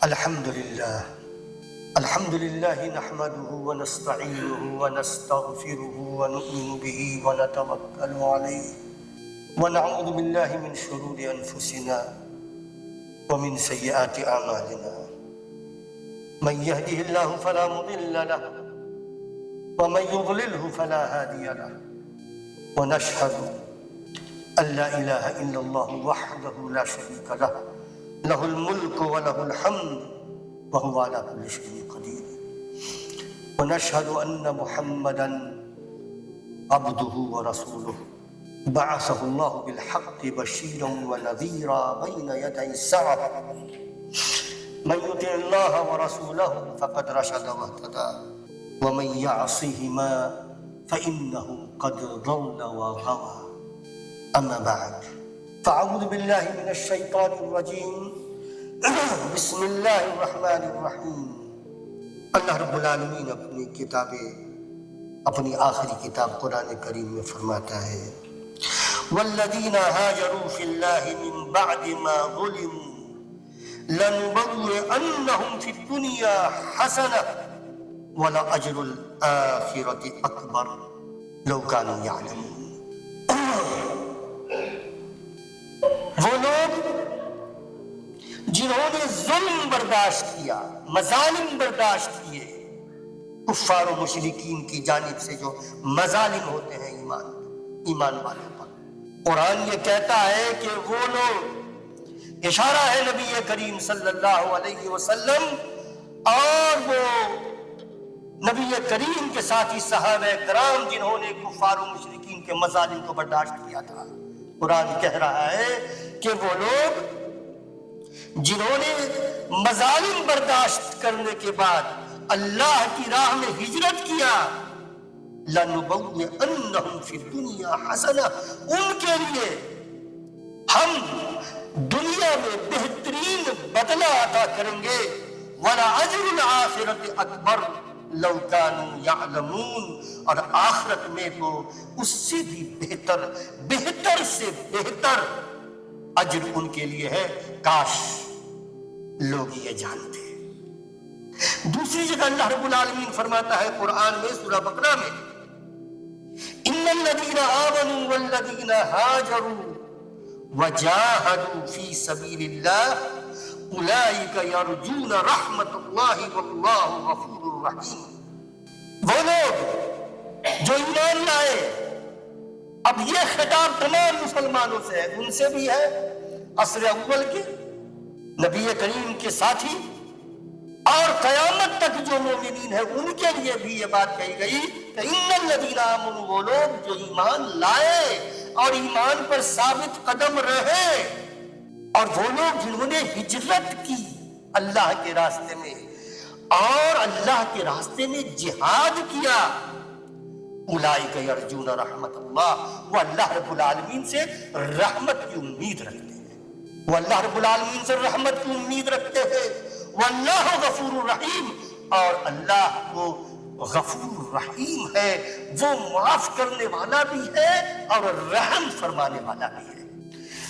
الحمد لله نحمده ونستعينه ونستغفره ونؤمن به ونتوكل عليه ونعوذ بالله من شرور أنفسنا ومن سيئات أعمالنا من يهده الله فلا مضل له ومن يضلله فلا هادي له ونشهد أن لا إله إلا الله وحده لا شريك له له الملك وله الحمد وهو على كل شيء قدير ونشهد أن محمدا عبده ورسوله بعثه الله بالحق بشيرا ونذيرا بين يدي الساعة من يطع الله ورسوله فقد رشد واهتدى ومن يعصهما فإنه قد ضل وغوى أما بعد فأعوذ بالله من الشيطان الرجيم بسم اللہ الرحمن الرحیم۔ اللہ رب العالمین اپنی آخری کتاب قرآن کریم میں فرماتا ہے والذین ہاجروا فی اللہ من بعد ما ظلموا لنبوئنہم فی الدنیا حسنہ ولأجر الآخرۃ اکبر لو کانوا یعلمون۔ وہ لوگ جنہوں نے ظلم برداشت کیا، مظالم برداشت کیے، کفار و مشرکین کی جانب سے جو مظالم ہوتے ہیں ایمان والوں پر، قرآن یہ کہتا ہے کہ وہ لوگ، اشارہ ہے نبی کریم صلی اللہ علیہ وسلم اور وہ نبی کریم کے ساتھی صحابہ کرام جنہوں نے کفار و مشرکین کے مظالم کو برداشت کیا تھا، قرآن کہہ رہا ہے کہ وہ لوگ جنہوں نے مظالم برداشت کرنے کے بعد اللہ کی راہ میں ہجرت کیا، لَنُبَوِّئَنَّهُمْ فِي الدُّنْيَا حَسَنَةً، ان کے لیے ہم دنیا میں بہترین بدلہ عطا کریں گے، وَلَأَجْرُ الْآخِرَةِ أَكْبَرُ لَوْ كَانُوا يَعْلَمُونَ، اور آخرت میں تو اس سے بھی بہتر سے بہتر اجر ان کے لیے ہے، کاش لوگ یہ جانتے۔ دوسری جگہ اللہ رب العالمین فرماتا ہے قرآن میں سورہ بقرہ میں ان الذین آمنوا والذین ہاجروا وجاہدوا فی سبیل اللہ اولئک یرجون رحمت اللہ واللہ غفور رحیم۔ وہ لوگ جو ایمان لائے، اب یہ خطاب تمام مسلمانوں سے ہے، ان سے بھی ہے، عصر اول کے نبی کریم کے ساتھی اور قیامت تک جو مومنین ہیں ان کے لیے بھی یہ بات کہی گئی کہ ان الذین آمنوا، وہ لوگ جو ایمان لائے اور ایمان پر ثابت قدم رہے، اور وہ لوگ جنہوں نے ہجرت کی اللہ کے راستے میں اور اللہ کے راستے میں جہاد کیا، اولئک یرجون رحمت اللہ، وہ اللہ رب العالمین سے رحمت کی امید رکھتے ہیں، وہ اللہ رب العالمین سے رحمت کی امید رکھتے ہیں، واللہ غفور الرحیم، اور اللہ وہ غفور الرحیم ہے، وہ معاف کرنے والا بھی ہے اور رحم فرمانے والا بھی ہے۔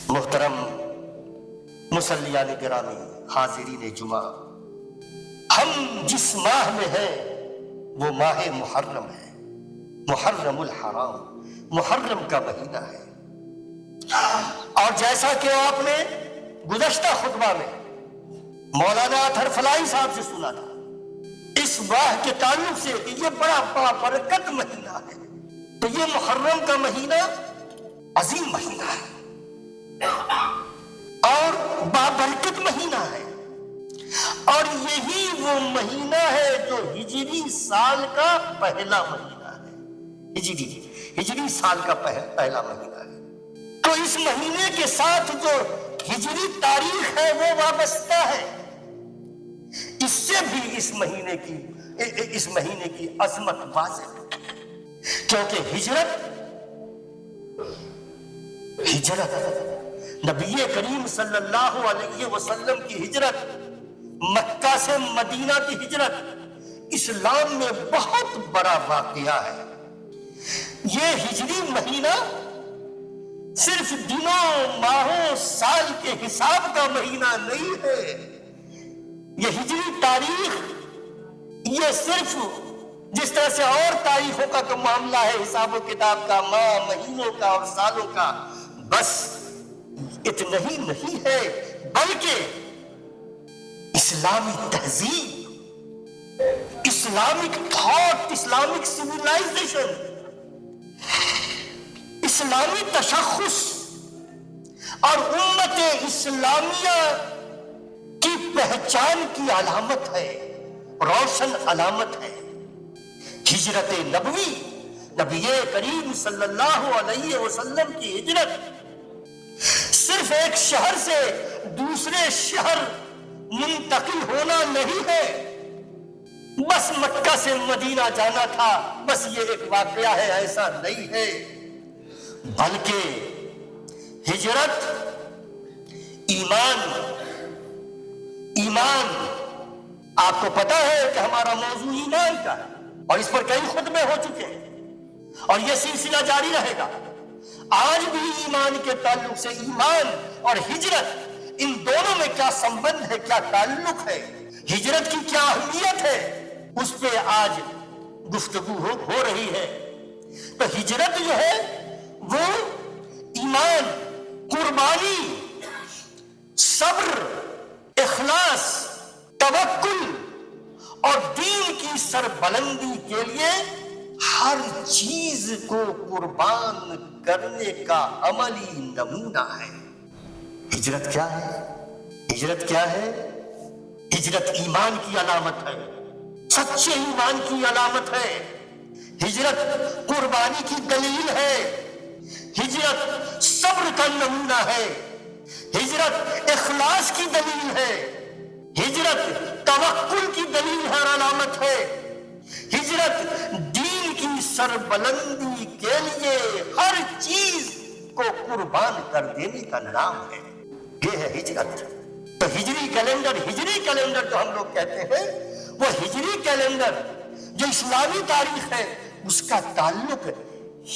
محترم مصلیان گرامی، حاضرین جمعہ، ہم جس ماہ میں ہیں وہ ماہ محرم ہے، محرم الحرام، محرم کا مہینہ ہے، اور جیسا کہ آپ نے گزشتہ خطبہ میں مولانا اطہر فلاحی صاحب سے سنا تھا اس ماہ کے تعلق سے کہ یہ بڑا برکت مہینہ ہے، تو یہ محرم کا مہینہ عظیم مہینہ ہے اور بابرکت مہینہ ہے، اور یہی وہ مہینہ ہے جو ہجری سال کا پہلا مہینہ ہے، ہجری سال کا پہلا مہینہ ہے، تو اس مہینے کے ساتھ جو ہجری تاریخ ہے وہ وابستہ ہے، اس سے بھی اس مہینے کی عظمت واضح ہے، کیونکہ ہجرت نبی کریم صلی اللہ علیہ وسلم کی ہجرت، مکہ سے مدینہ کی ہجرت اسلام میں بہت بڑا واقعہ ہے۔ یہ ہجری مہینہ صرف دنوں، ماہوں، سال کے حساب کا مہینہ نہیں ہے، یہ ہجری تاریخ یہ صرف جس طرح سے اور تاریخوں کا جو معاملہ ہے حساب و کتاب کا، ماہ مہینوں کا اور سالوں کا، بس اتنا ہی نہیں ہے، بلکہ اسلامی تہذیب، اسلامک تھاٹ، اسلامک سویلائزیشن، اسلامی تشخص اور امت اسلامیہ کی پہچان کی علامت ہے، روشن علامت ہے ہجرت نبوی۔ نبی کریم صلی اللہ علیہ وسلم کی ہجرت صرف ایک شہر سے دوسرے شہر منتقل ہونا نہیں ہے، بس مکہ سے مدینہ جانا تھا، بس یہ ایک واقعہ ہے، ایسا نہیں ہے، بلکہ ہجرت ایمان، آپ کو پتا ہے کہ ہمارا موضوع ایمان کا ہے اور اس پر کئی خطبے ہو چکے ہیں اور یہ سلسلہ جاری رہے گا۔ آج بھی ایمان کے تعلق سے ایمان اور ہجرت، ان دونوں میں کیا سمبند ہے، کیا تعلق ہے، ہجرت کی کیا اہمیت ہے، اس پہ آج گفتگو ہو رہی ہے۔ تو ہجرت جو ہے وہ ایمان، قربانی، صبر، اخلاص، توکل اور دین کی سربلندی کے لیے ہر چیز کو قربان کرنے کا عملی نمونہ ہے۔ ہجرت کیا ہے؟ ہجرت کیا ہے؟ ہجرت ایمان کی علامت ہے، سچے ایمان کی علامت ہے، ہجرت قربانی کی دلیل ہے، ہجرت صبر کا نمونہ ہے، ہجرت اخلاص کی دلیل ہے، ہجرت توکل کی دلیل ہے اور علامت ہے، ہجرت دین کی سربلندی کے لیے ہر چیز کو قربان کر دینے کا نام ہے، یہ ہے ہجرت۔ تو ہجری کیلنڈر جو ہم لوگ کہتے ہیں، وہ ہجری کیلنڈر جو اسلامی تاریخ ہے، اس کا تعلق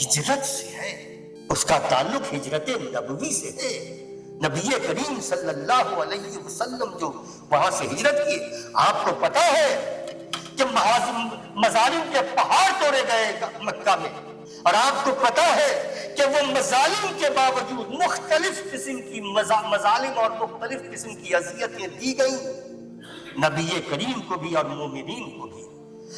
ہجرت سے ہے، اس کا تعلق ہجرت نبوی سے ہے۔ نبی کریم صلی اللہ علیہ وسلم جو وہاں سے ہجرت کی، آپ کو پتا ہے کہ مظالم کے پہاڑ توڑے گئے مکہ میں، اور آپ کو پتا ہے کہ وہ مظالم کے باوجود مختلف قسم کی مظالم اور مختلف قسم کی اذیتیں دی گئیں نبی کریم کو بھی اور مومنین کو بھی۔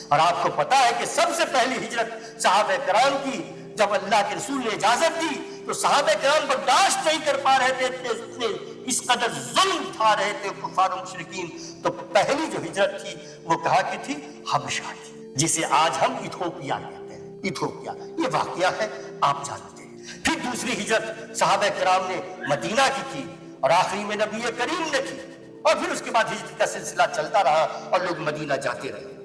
اور آپ کو پتا ہے کہ سب سے پہلی ہجرت صحابہ کرام کی، جب اللہ کے رسول نے اجازت دی تو صحابہ کرام برداشت نہیں کر پا رہے تھے، اس قدر ظلم اٹھا رہے تھے کفار و مشرکین۔ تو پہلی جو ہجرت تھی وہ کہاں کی تھی؟ حبشہ کی، جسے آج ہم ایتھوپیا کہتے ہیں، ایتھوپیا، یہ واقعہ ہے، آپ جانتے ہیں۔ پھر دوسری ہجرت صحابہ کرام نے مدینہ کی تھی اور آخری میں نبی کریم نے کی، اور پھر اس کے بعد ہجرت کا سلسلہ چلتا رہا اور لوگ مدینہ جاتے رہے۔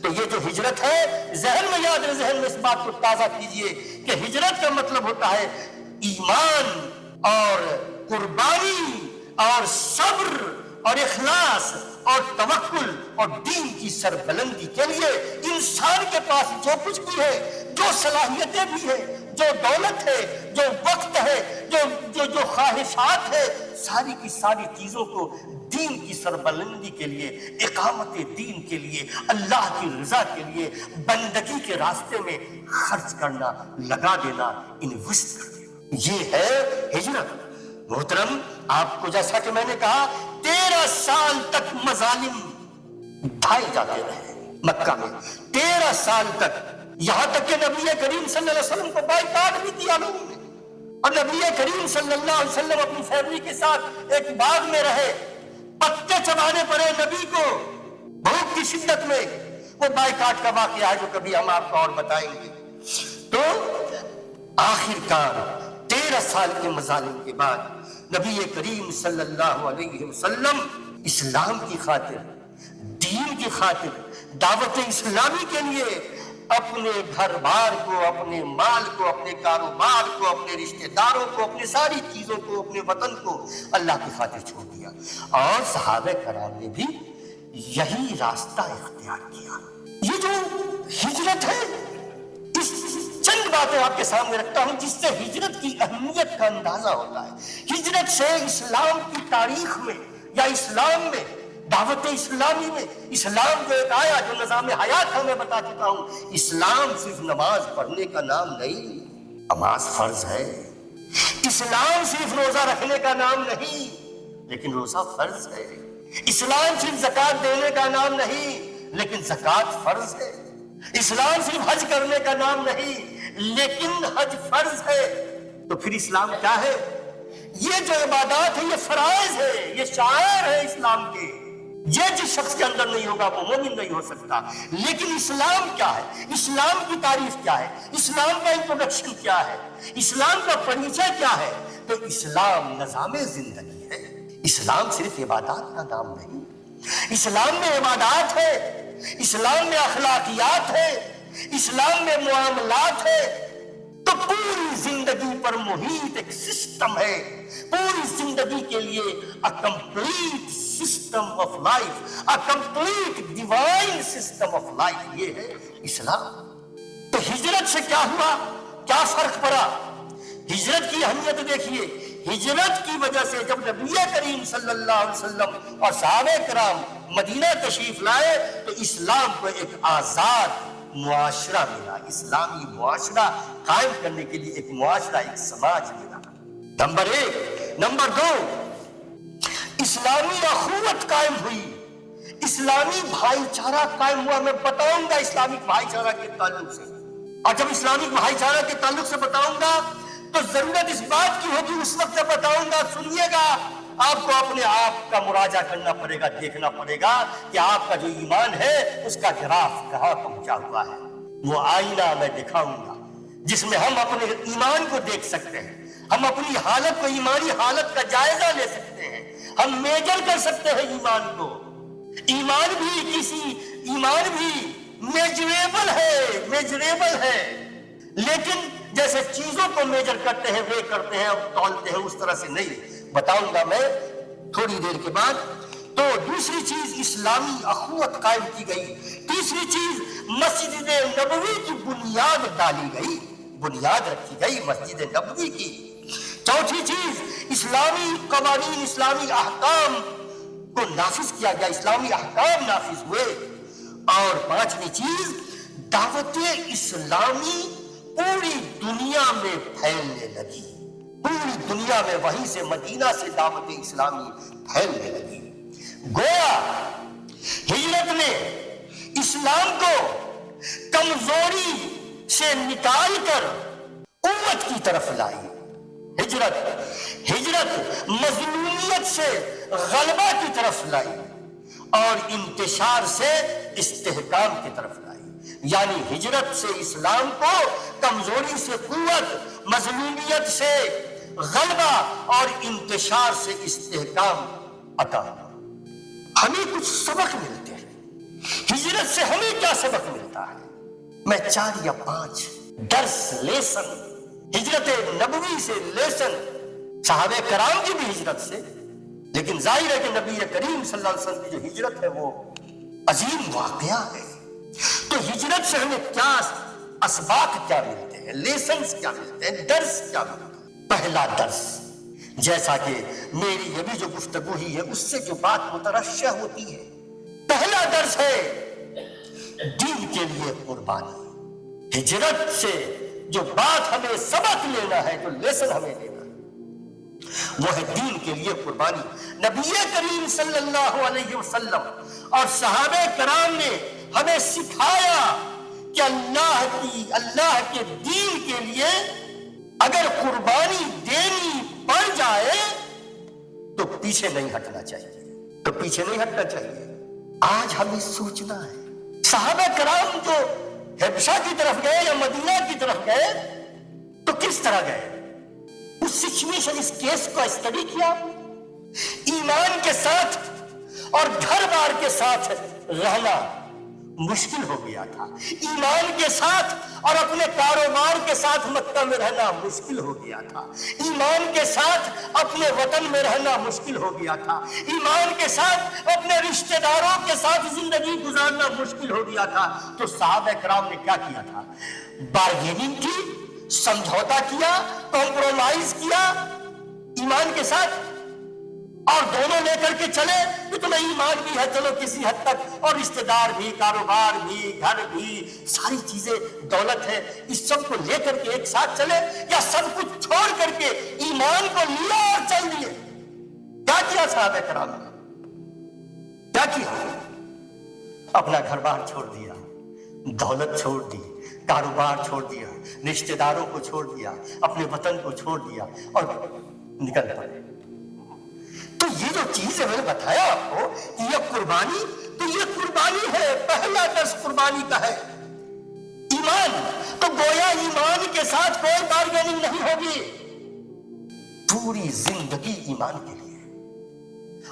تو یہ جو ہجرت ہے، ذہن میں یاد رہے، ذہن میں اس بات کو تازہ کیجئے کہ ہجرت کا مطلب ہوتا ہے ایمان اور قربانی اور صبر اور اخلاص اور توکل اور دین کی سربلندی کے لیے انسان کے پاس جو کچھ بھی ہے، جو صلاحیتیں بھی ہیں، جو دولت ہے، جو وقت ہے، جو خواہشات ہے، ساری کی ساری چیزوں کو دین کی سربلندی کے لیے، اقامت دین کے لیے، اللہ کی رضا کے لیے، بندگی کے راستے میں خرچ کرنا، لگا دینا، انویسٹ کر دینا، یہ ہے ہجرت۔ محترم، آپ کو جیسا کہ میں نے کہا 13 سال تک مظالم ڈھائے جاتے رہے مکہ میں، 13 سال تک، یہاں تک کہ نبی کریم صلی اللہ علیہ وسلم کو بائیکاٹ بھی کیا لوگوں نے، اور نبی کریم صلی اللہ علیہ وسلم اپنی فیملی کے ساتھ ایک باغ میں رہے، پتے چبانے پڑے نبی کو بھوک کی شدت میں۔ وہ بائیکاٹ کا واقعہ ہے جو کبھی ہم آپ کو اور بتائیں گے۔ تو آخر کار 13 سال کے مظالم کے بعد نبی کریم صلی اللہ علیہ وسلم اسلام کی خاطر، دین کی خاطر، دعوت اسلامی کے لیے اپنے گھر بار کو، اپنے مال کو، اپنے کاروبار کو، اپنے رشتہ داروں کو، اپنی ساری چیزوں کو، اپنے وطن کو اللہ کی خاطر چھوڑ دیا، اور صحابہ کرام نے بھی یہی راستہ اختیار کیا۔ یہ جو ہجرت ہے، اس چند باتیں آپ کے سامنے رکھتا ہوں جس سے ہجرت کی اہمیت کا اندازہ ہوتا ہے۔ ہجرت سے اسلام کی تاریخ میں یا اسلام میں دعوت اسلامی میں اسلام جو ایک آیا جو نظام حیات ہے، میں بتا چکا ہوں، اسلام صرف نماز پڑھنے کا نام نہیں، نماز فرض ہے۔ اسلام صرف روزہ رکھنے کا نام نہیں، لیکن روزہ فرض ہے۔ اسلام صرف زکوٰۃ دینے کا نام نہیں، لیکن زکوٰۃ فرض ہے۔ اسلام صرف حج کرنے کا نام نہیں، لیکن حج فرض ہے۔ تو پھر اسلام کیا ہے؟ یہ جو عبادات ہے یہ فرائض ہے، یہ شعائر ہے اسلام کے۔ یہ جس شخص کے اندر نہیں ہوگا وہ مومن نہیں ہو سکتا۔ لیکن اسلام کیا ہے؟ اسلام کی تعریف کیا ہے؟ اسلام کا انٹروڈکشن کیا ہے؟ اسلام کا پریچے کیا ہے؟ تو اسلام نظام زندگی ہے۔ اسلام صرف عبادات کا نام نہیں، اسلام میں عبادات ہے، اسلام میں اخلاقیات ہے، اسلام میں معاملات ہے۔ تو پوری زندگی پر محیط ایک سسٹم ہے، پوری زندگی کے لیے a complete system of life, a complete divine system of life، یہ ہے اسلام۔ تو ہجرت سے کیا ہوا؟ کیا فرق پڑا؟ ہجرت کی اہمیت دیکھیے، ہجرت کی وجہ سے جب نبی کریم صلی اللہ علیہ وسلم اور صحابہ کرام مدینہ تشریف لائے تو اسلام کو ایک آزاد معاشرہ ملا، اسلامی معاشرہ قائم کرنے کے لیے ایک معاشرہ، ایک سماج ملا۔ نمبر ایک۔ نمبر دو، اسلامی اخوت قائم ہوئی، اسلامی بھائی چارہ قائم ہوا۔ میں بتاؤں گا اسلامک بھائی چارہ کے تعلق سے، اور جب اسلامک بھائی چارہ کے تعلق سے بتاؤں گا تو ضرورت اس بات کی ہوگی، اس وقت جب بتاؤں گا سنیے گا، آپ کو اپنے آپ کا مراجعہ کرنا پڑے گا، دیکھنا پڑے گا کہ آپ کا جو ایمان ہے اس کا گراف کہاں پہنچا ہوا ہے۔ وہ آئینہ میں دکھاؤں گا جس میں ہم اپنے ایمان کو دیکھ سکتے ہیں، ہم اپنی حالت کو، ایمانی حالت کا جائزہ لے سکتے ہیں، ہم میجر کر سکتے ہیں ایمان کو۔ ایمان بھی میجریبل ہے، میجریبل ہے، لیکن جیسے چیزوں کو میجر کرتے ہیں، وے کرتے ہیں اور تولتے ہیں، اس طرح سے نہیں۔ بتاؤں گا میں تھوڑی دیر کے بعد۔ تو دوسری چیز اسلامی اخوت قائم کی گئی۔ تیسری چیز مسجد نبوی کی بنیاد ڈالی گئی، بنیاد رکھی گئی مسجد نبوی کی۔ چوتھی چیز اسلامی قوانین، اسلامی احکام کو نافذ کیا گیا، اسلامی احکام نافذ ہوئے۔ اور پانچویں چیز دعوت اسلامی پوری دنیا میں پھیلنے لگی، پوری دنیا میں، وہیں سے مدینہ سے دعوت اسلامی پھیلنے لگی۔ گویا ہجرت نے اسلام کو کمزوری سے نکال کر قوت کی طرف لائی۔ ہجرت مظلومیت سے غلبہ کی طرف لائی اور انتشار سے استحکام کی طرف لائی۔ یعنی ہجرت سے اسلام کو کمزوری سے قوت، مظلومیت سے غلبہ اور انتشار سے استحکام عطا ہوا۔ ہمیں کچھ سبق ملتے ہیں ہجرت سے، ہمیں کیا سبق ملتا ہے؟ میں 4 یا 5 درس، لیسن ہجرت نبوی سے، لیسن صحابہ کرام کی بھی ہجرت سے، لیکن ظاہر ہے کہ نبی کریم صلی اللہ علیہ وسلم کی جو ہجرت ہے وہ عظیم واقعہ ہے۔ تو ہجرت سے ہمیں کیا اسباق کیا ملتے ہیں، لیسنز کیا ملتے ہیں، درس کیا ملتے ہیں؟ پہلا درس، جیسا کہ میری یہ بھی جو گفتگو ہی ہے اس سے جو بات مترشح ہوتی ہے، پہلا درس ہے دین کے لیے قربانی۔ ہجرت سے جو بات ہمیں سبق لینا ہے، جو لیسن ہمیں لینا ہے، وہ ہے دین کے لیے قربانی۔ نبی کریم صلی اللہ علیہ وسلم اور صحابہ کرام نے ہمیں سکھایا کہ اللہ کے دین کے لیے اگر قربانی دینی پڑ جائے تو پیچھے نہیں ہٹنا چاہیے، آج ہمیں سوچنا ہے صحابہ کرام جو حبشہ کی طرف گئے یا مدینہ کی طرف گئے تو کس طرح گئے؟ اس سچویشن، اس کیس کو اسٹڈی کیا۔ ایمان کے ساتھ اور گھر بار کے ساتھ رہنا مشکل ہو گیا تھا، ایمان کے ساتھ اور اپنے کاروبار کے ساتھ مکہ میں رہنا مشکل ہو گیا تھا، ایمان کے ساتھ اپنے وطن میں رہنا مشکل ہو گیا تھا، ایمان کے ساتھ اپنے رشتہ داروں کے ساتھ زندگی گزارنا مشکل ہو گیا تھا۔ تو صحابہ کرام نے کیا کیا تھا؟ بارگیننگ کی، سمجھوتا کیا، کمپرومائز کیا ایمان کے ساتھ، اور دونوں لے کر کے چلے تو تمہیں ایمان بھی ہے چلو کسی حد تک, اور رشتے دار بھی, کاروبار بھی, گھر بھی, ساری چیزیں, دولت ہے, اس سب کو لے کر کے ایک ساتھ چلے, یا سب کچھ چھوڑ کر کے ایمان کو لیا اور چل دیے؟ کیا کیا صحابہ کرام نے؟ کیا کیا؟ اپنا گھر بار چھوڑ دیا, دولت چھوڑ دی, کاروبار چھوڑ دیا, رشتے داروں کو چھوڑ دیا, اپنے وطن کو چھوڑ دیا اور نکل پڑے. تو یہ جو چیز ہے میں نے بتایا آپ کو کہ یہ قربانی, تو یہ قربانی ہے, پہلا درس قربانی کا ہے ایمان. تو گویا ایمان کے ساتھ کوئی بارگیننگ نہیں ہوگی, پوری زندگی ایمان کے لیے,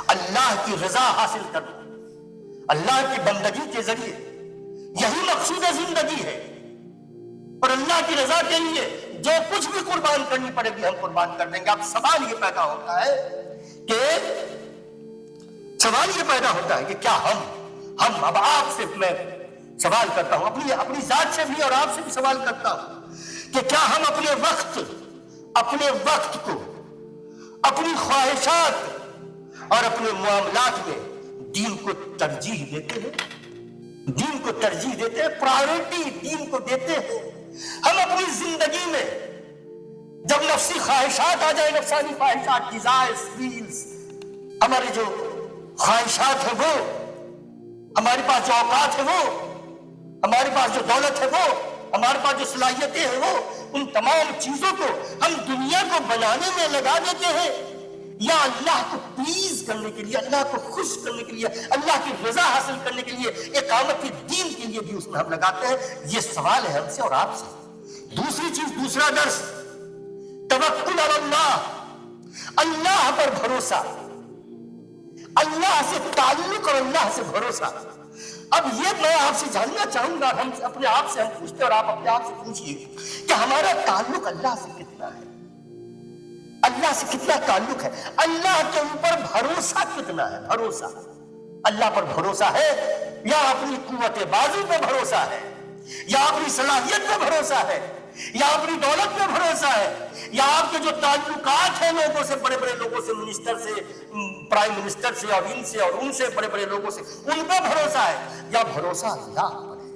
اللہ کی رضا حاصل کرنا, اللہ کی بندگی کے ذریعے, یہی مقصود زندگی ہے. اور اللہ کی رضا کے لیے جو کچھ بھی قربان کرنی پڑے گی ہم قربان کر دیں گے. اب سوال یہ پیدا ہوتا ہے کہ کیا ہم اب آپ سے میں سوال کرتا ہوں, اپنی ذات سے بھی اور آپ سے بھی سوال کرتا ہوں کہ کیا ہم اپنے وقت کو, اپنی خواہشات اور اپنے معاملات میں دین کو ترجیح دیتے ہیں؟ دین کو ترجیح دیتے ہیں, پرائیورٹی دین کو دیتے ہیں. ہم اپنی زندگی میں جب نفسی خواہشات آ جائے, نفسانی خواہشات, ڈیزائرز, فیلز, ہمارے جو خواہشات ہیں وہ, ہمارے پاس جو اوقات ہے وہ, ہمارے پاس جو دولت ہے وہ, ہمارے پاس جو صلاحیتیں ہیں وہ, ان تمام چیزوں کو ہم دنیا کو بنانے میں لگا دیتے ہیں, یا اللہ کو پلیز کرنے کے لیے, اللہ کو خوش کرنے کے لیے, اللہ کی رضا حاصل کرنے کے لیے, اقامت دین کے لیے بھی اس میں ہم لگاتے ہیں؟ یہ سوال ہے ہم سے اور آپ سے. دوسری چیز, دوسرا درس, توکل علی اللہ, اللہ پر بھروسہ, اللہ سے تعلق اور اللہ سے بھروسہ. اب یہ میں آپ سے جاننا چاہوں گا, ہم اپنے آپ سے ہم پوچھتے اور آپ اپنے آپ سے پوچھئے کہ ہمارا تعلق اللہ سے کتنا ہے, اللہ سے کتنا تعلق ہے, اللہ کے اوپر بھروسہ کتنا ہے. بھروسہ, اللہ پر بھروسہ ہے یا اپنی قوت بازو پہ بھروسہ ہے, یا اپنی صلاحیت پہ بھروسہ ہے, یا اپنی دولت پہ بھروسہ ہے, یا آپ کے جو تعلقات ہیں لوگوں سے, بڑے بڑے لوگوں سے, منسٹر سے, پرائم منسٹر سے, اور ان سے اور ان سے, بڑے بڑے لوگوں سے, ان پہ بھروسہ ہے, یا بھروسہ اللہ پر ہے؟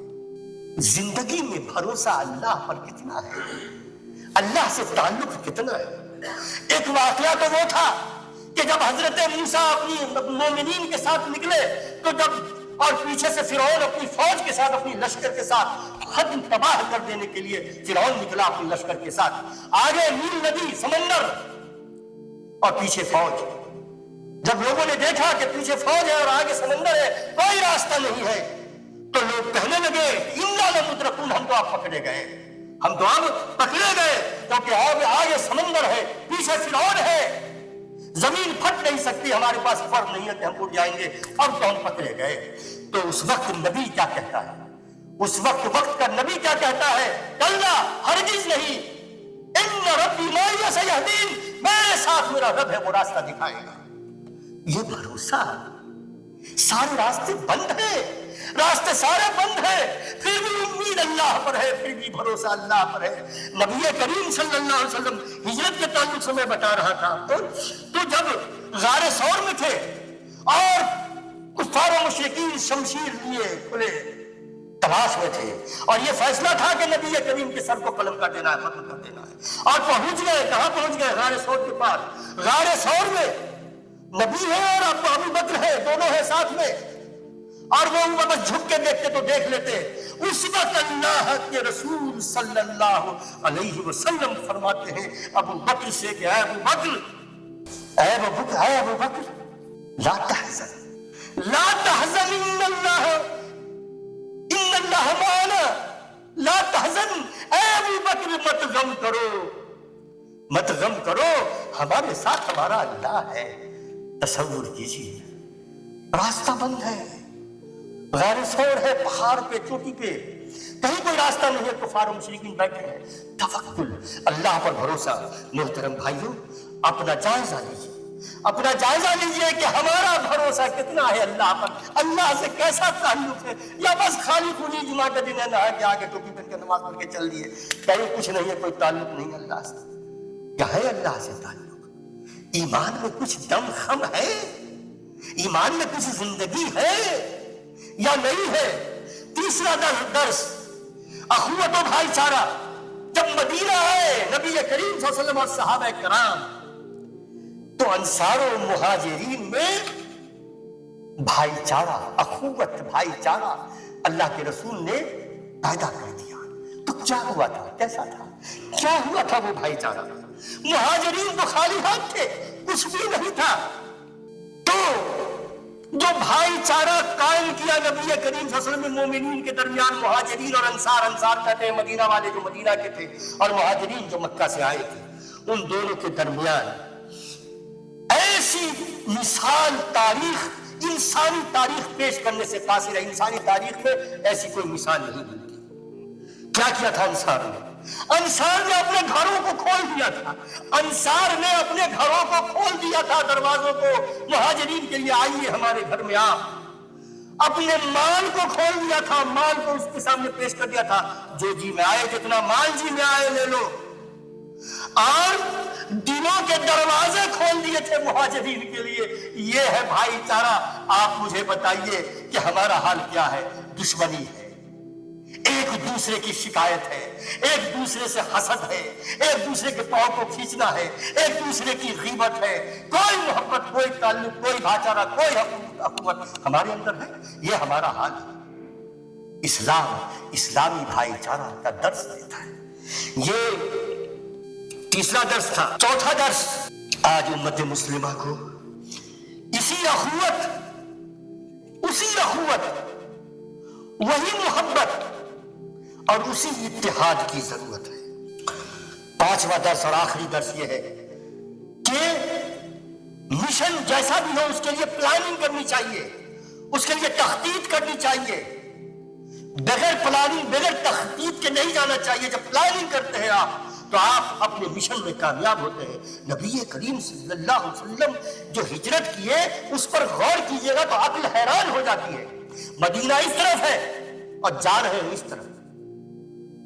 زندگی میں بھروسہ اللہ پر کتنا ہے, اللہ سے تعلق کتنا ہے؟ ایک واقعہ تو وہ تھا کہ جب حضرت موسیٰ اپنی مومنین کے ساتھ نکلے تو جب اور پیچھے سے فرعون اپنی فوج کے ساتھ, اپنی لشکر کے ساتھ حد تباہ کر دینے کے لیے فرعون نکلا اپنی لشکر کے ساتھ, آگے نیل ندی, سمندر اور پیچھے فوج. جب لوگوں نے دیکھا کہ پیچھے فوج ہے اور آگے سمندر ہے, کوئی راستہ نہیں ہے, تو لوگ کہنے لگے انا لمدرکون, ہم تو آپ پکڑے گئے, ہم تو اب پکڑے گئے, کیونکہ آگے سمندر ہے, پیچھے فرعون ہے, زمین پھٹ نہیں سکتی, ہمارے پاس فرق نہیں ہے کہ ہم اڑ جائیں گے, اب تو ہم پکڑے گئے. تو اس وقت نبی کیا کہتا ہے, اس وقت کا نبی کیا کہتا ہے, کلا, ہرگز نہیں, ان ربی معی سیہدین, میرے ساتھ میرا رب ہے وہ راستہ دکھائے گا. یہ بھروسہ, سارے راستے بند ہیں, راستے سارے بند ہیں, پھر بھی امید اللہ پر ہے, پھر بھی بھروسہ اللہ پر ہے. نبی کریم صلی اللہ علیہ وسلم ہجرت کے تعلق سے میں بتا رہا تھا, تو جب غار ثور میں تھے اور کفار و مشرکین شمشیر لیے کھلے تلاش میں تھے, اور یہ فیصلہ تھا کہ نبی کریم کے سر کو قلم کر دینا ہے, ختم کر دینا ہے, اور پہنچ گئے, کہاں پہنچ گئے, غار ثور کے پاس. غار ثور میں نبی ہے اور ابو بکر ہے, دونوں ہیں ساتھ میں, اور وہ بس جھک کے دیکھتے تو دیکھ لیتے. اس وقت اللہ کے رسول صلی اللہ علیہ وسلم فرماتے ہیں ابو بکر سے کہ اے ابو بکر لا تحزن ان اللہ معنا, لا تحزن, اے ابو بکر مت غم کرو, ہمارے ساتھ ہمارا اللہ ہے. تصور کیجیے, راستہ بند ہے, غار ثور ہے, پہاڑ پہ, چوٹی پہ, کہیں کوئی راستہ نہیں ہے, کفار و مشرکین بیٹھے ہیں. توکل, اللہ پر بھروسہ. محترم بھائیوں, اپنا جائزہ لیجیے کہ ہمارا بھروسہ کتنا ہے اللہ پر, اللہ سے کیسا تعلق ہے, یا بس خالی خونی جمعہ کا دن ہے, نہا کے آگے ٹوپی پہن کے نماز پڑھ کے چل دیے, کہیں کچھ نہیں ہے, کوئی تعلق نہیں اللہ سے. یا ہے اللہ سے تعلق, ایمان میں کچھ دم خم ہے؟ ایمان میں کچھ زندگی ہے یا نہیں ہے؟ تیسرا درس اخوت و بھائی چارہ. جب مدینہ آئے نبی کریم صلی اللہ علیہ وسلم اور صحابہ کرام تو انصار و مہاجرین میں بھائی چارہ، اخوت، بھائی چارہ اللہ کے رسول نے پیدا کر دیا. تو کیا ہوا تھا؟ کیسا تھا؟ کیا ہوا تھا وہ بھائی چارہ؟ مہاجرین تو خالی ہاتھ تھے، کچھ بھی نہیں تھا. تو جو بھائی چارہ قائم کیا نبی کریم صلی اللہ علیہ وسلم نے مومنین کے درمیان، مہاجرین اور انصار کہتے ہیں مدینہ والے جو مدینہ کے تھے اور مہاجرین جو مکہ سے آئے تھے، ان دونوں کے درمیان ایسی مثال تاریخ، انسانی تاریخ پیش کرنے سے قاصر ہے. انسانی تاریخ میں ایسی کوئی مثال نہیں ملتی. کیا کیا تھا انصار نے؟ انصار نے اپنے گھروں کو کھول دیا تھا. انصار نے اپنے گھروں کو کھول دیا تھا، دروازوں کو مہاجرین کے لیے، آئیے ہمارے گھر میں آپ. اپنے مال کو کھول دیا تھا، مال کو اس کے سامنے پیش کر دیا تھا، جو جی میں آئے، جتنا مال جی میں آئے لے لو. اور دلوں کے دروازے کھول دیے تھے مہاجرین کے لیے. یہ ہے بھائی چارہ. آپ مجھے بتائیے کہ ہمارا حال کیا ہے؟ دشمنی ہے، ایک دوسرے کی شکایت ہے، ایک دوسرے سے حسد ہے، ایک دوسرے کے پاؤں کو کھینچنا ہے، ایک دوسرے کی غیبت ہے. کوئی محبت، کوئی تعلق، کوئی بھائی چارہ، کوئی اخوت ہمارے اندر ہے؟ یہ ہمارا حال ہے. اسلام اسلامی بھائی چارہ کا درس دیتا ہے. یہ تیسرا درس تھا. چوتھا درس، آج امت مسلمہ کو اسی اخوت، وہی محبت اور اسی اتحاد کی ضرورت ہے. پانچواں درس اور آخری درس یہ ہے کہ مشن جیسا بھی ہو اس کے لیے پلاننگ کرنی چاہیے، اس کے لیے تخطیط کرنی چاہیے. بغیر پلاننگ، بغیر تخطیط کے نہیں جانا چاہیے. جب پلاننگ کرتے ہیں آپ تو آپ اپنے مشن میں کامیاب ہوتے ہیں. نبی کریم صلی اللہ علیہ وسلم جو ہجرت کیے اس پر غور کیجئے گا تو عقل حیران ہو جاتی ہے. مدینہ اس طرف ہے اور جا رہے ہیں اس طرف.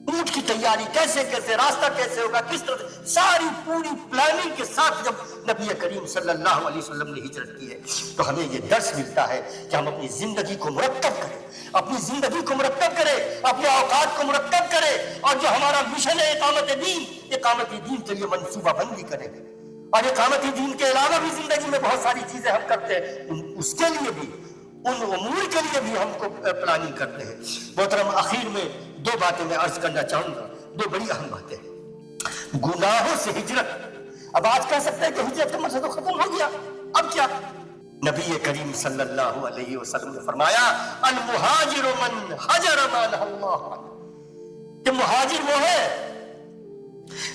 اونٹ کی تیاری کیسے، راستہ کیسے ہوگا، کس طرح، ساری پوری پلاننگ کے ساتھ جب نبی کریم صلی اللہ علیہ وسلم نے ہجرت کی ہے تو ہمیں یہ درس ملتا ہے کہ ہم اپنی زندگی کو مرتب کریں، اپنی زندگی کو مرتب کرے، اپنے اوقات کو مرتب کرے، اور جو ہمارا مشن ہے اقامت دین کے لیے منصوبہ بندی کرے. اور اقامت دین کے علاوہ بھی زندگی میں بہت ساری چیزیں ہم کرتے ہیں، اس کے لیے بھی، ان امور کے لیے بھی ہم کو پلاننگ کرتے ہیں. محترم، آخر میں دو باتیں میں عرض کرنا چاہوں گا، دو بڑی اہم باتیں. گناہوں سے ہجرت. اب آج کہہ سکتے ہیں کہ ہجرت کا مقصد تو ختم ہو گیا، اب کیا؟ نبی کریم صلی اللہ علیہ وسلم نے فرمایا المہاجر من حجر ما نہى اللہ عنہ، کہ مہاجر وہ ہے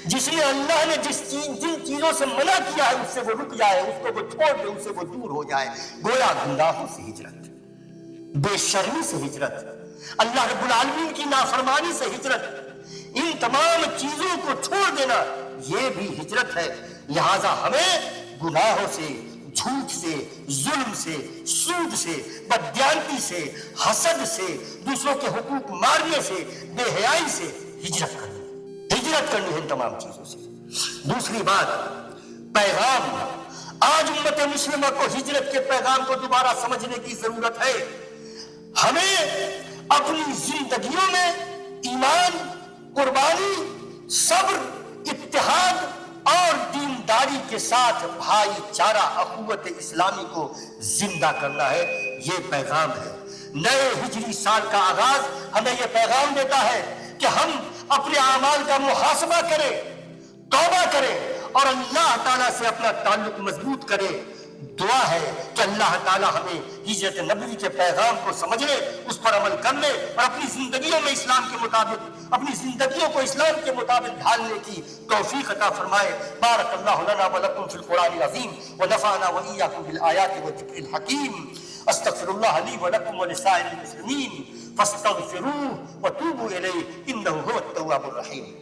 جس نے اللہ نے جن چیزوں سے منع کیا ہے اس سے وہ رک جائے، اس کو وہ چھوڑ دے، اس سے وہ دور ہو جائے. گویا گناہوں سے ہجرت، بے شرمی سے ہجرت، اللہ رب العالمین کی نافرمانی سے ہجرت، ان تمام چیزوں کو چھوڑ دینا یہ بھی ہجرت ہے. لہذا ہمیں گناہوں سے، جھوٹ سے، ظلم سے، سود سے، بددیانتی سے، حسد سے، دوسروں کے حقوق مارنے سے، بے حیائی سے ہجرت کرنی ہے ان تمام چیزوں سے. دوسری بات، پیغام. آج امت مسلمہ کو ہجرت کے پیغام کو دوبارہ سمجھنے کی ضرورت ہے. ہمیں اپنی زندگیوں میں ایمان، قربانی، صبر، اتحاد اور دینداری کے ساتھ بھائی چارہ، اخوت اسلامی کو زندہ کرنا ہے. یہ پیغام ہے. نئے ہجری سال کا آغاز ہمیں یہ پیغام دیتا ہے کہ ہم اپنے اعمال کا محاسبہ کریں، توبہ کریں اور اللہ تعالیٰ سے اپنا تعلق مضبوط کریں. دعا ہے کہ اللہ تعالیٰ ہمیں ہجرت نبوی کے پیغام کو سمجھنے، اس پر عمل کرنے اور اپنی زندگیوں میں اسلام کے مطابق، اپنی زندگیوں کو اسلام کے مطابق ڈھالنے کی توفیق عطا فرمائے. بارک اللہ لنا ولکم فی القرآن العظیم ونفعنا وإیاکم بالآیات والذکر الحکیم. استغفر اللہ لی ولکم ولسائر المسلمین فاستغفروہ وتوبوا الیہ انہ هو التواب الرحیم.